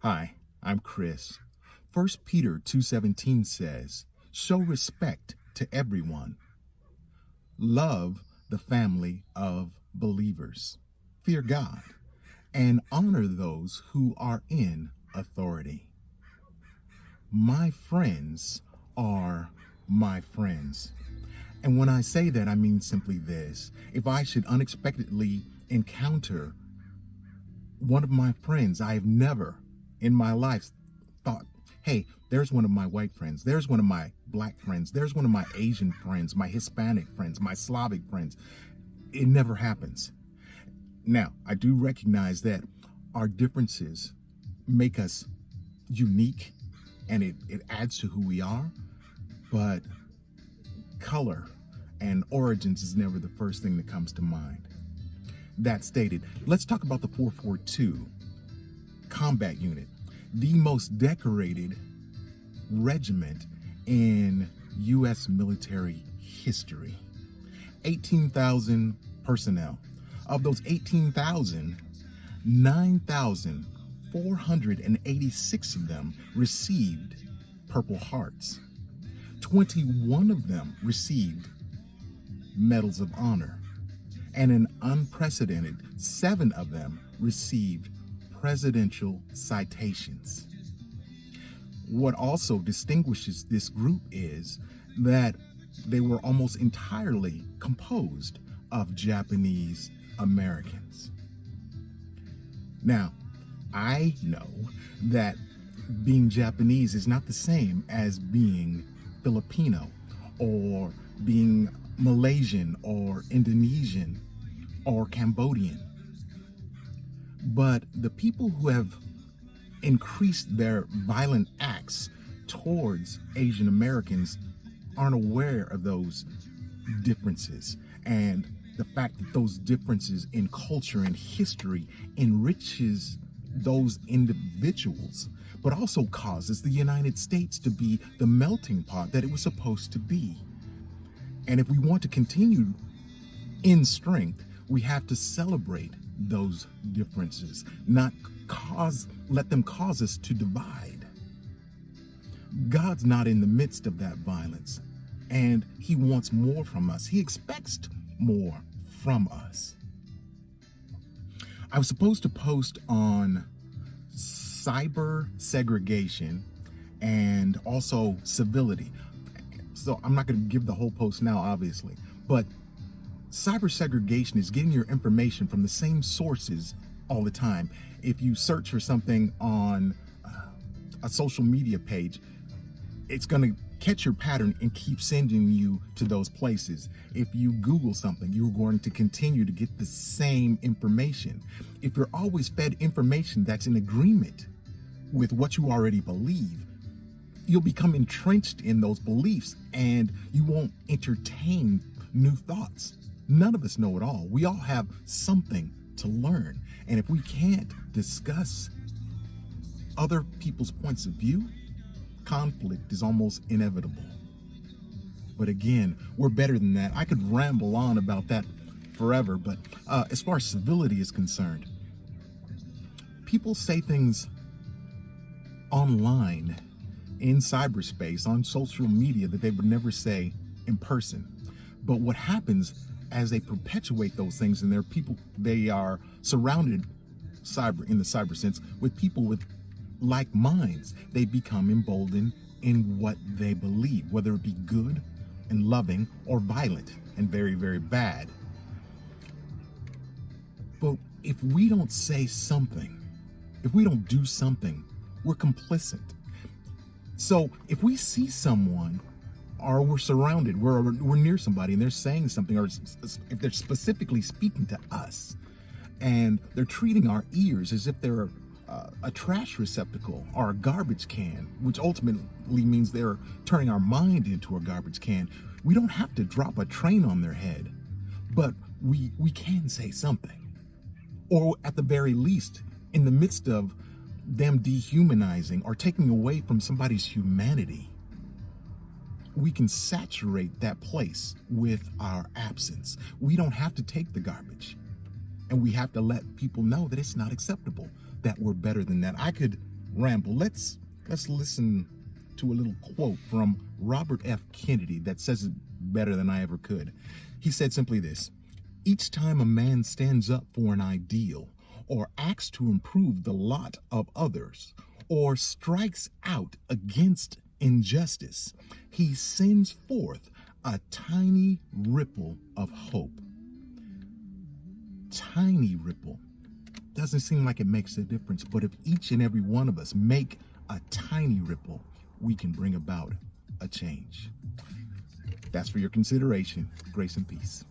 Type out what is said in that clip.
Hi, I'm Chris. First Peter 2:17 says, "Show respect to everyone. Love the family of believers. Fear God and honor those who are in authority." My friends are my friends. And when I say that, I mean simply this. If I should unexpectedly encounter one of my friends I have never in my life thought, hey, there's one of my white friends, there's one of my black friends, there's one of my Asian friends, my Hispanic friends, my Slavic friends. It never happens. Now, I do recognize that our differences make us unique and it adds to who we are, but color and origins is never the first thing that comes to mind. That stated, let's talk about the 442 combat unit, the most decorated regiment in U.S. military history. 18,000 personnel. Of those 18,000, 9,486 of them received Purple Hearts. 21 of them received Medals of Honor. And an unprecedented 7 of them received presidential citations. What also distinguishes this group is that they were almost entirely composed of Japanese Americans. Now, I know that being Japanese is not the same as being Filipino or being Malaysian or Indonesian or Cambodian. But the people who have increased their violent acts towards Asian Americans aren't aware of those differences and the fact that those differences in culture and history enriches those individuals, but also causes the United States to be the melting pot that it was supposed to be. And if we want to continue in strength, we have to celebrate those differences, not let them cause us to divide. God's not in the midst of that violence, and He wants more from us. He expects more from us. I was supposed to post on cyber segregation and also civility. So I'm not going to give the whole post now, obviously, but cyber segregation is getting your information from the same sources all the time. If you search for something on a social media page, it's going to catch your pattern and keep sending you to those places. If you Google something, you're going to continue to get the same information. If you're always fed information that's in agreement with what you already believe, you'll become entrenched in those beliefs and you won't entertain new thoughts. None of us know it all. We all have something to learn. And if we can't discuss other people's points of view, conflict is almost inevitable. But again, we're better than that. I could ramble on about that forever, but as far as civility is concerned, people say things online, in cyberspace, on social media that they would never say in person. But what happens as they perpetuate those things, and they are surrounded in the cyber sense with people with like minds, they become emboldened in what they believe, whether it be good and loving or violent and very, very bad. But if we don't say something, if we don't do something, we're complicit. So if we see someone or we're surrounded, we're near somebody and they're saying something, or if they're specifically speaking to us and they're treating our ears as if they're a trash receptacle or a garbage can, which ultimately means they're turning our mind into a garbage can, we don't have to drop a train on their head, but we can say something. Or at the very least, in the midst of them dehumanizing or taking away from somebody's humanity, we can saturate that place with our absence. We don't have to take the garbage. And we have to let people know that it's not acceptable, that we're better than that. I could ramble, let's listen to a little quote from Robert F. Kennedy that says it better than I ever could. He said simply this: each time a man stands up for an ideal, or acts to improve the lot of others, or strikes out against injustice, he sends forth a tiny ripple of hope. Tiny ripple. Doesn't seem like it makes a difference, but if each and every one of us make a tiny ripple, we can bring about a change. That's for your consideration. Grace and peace.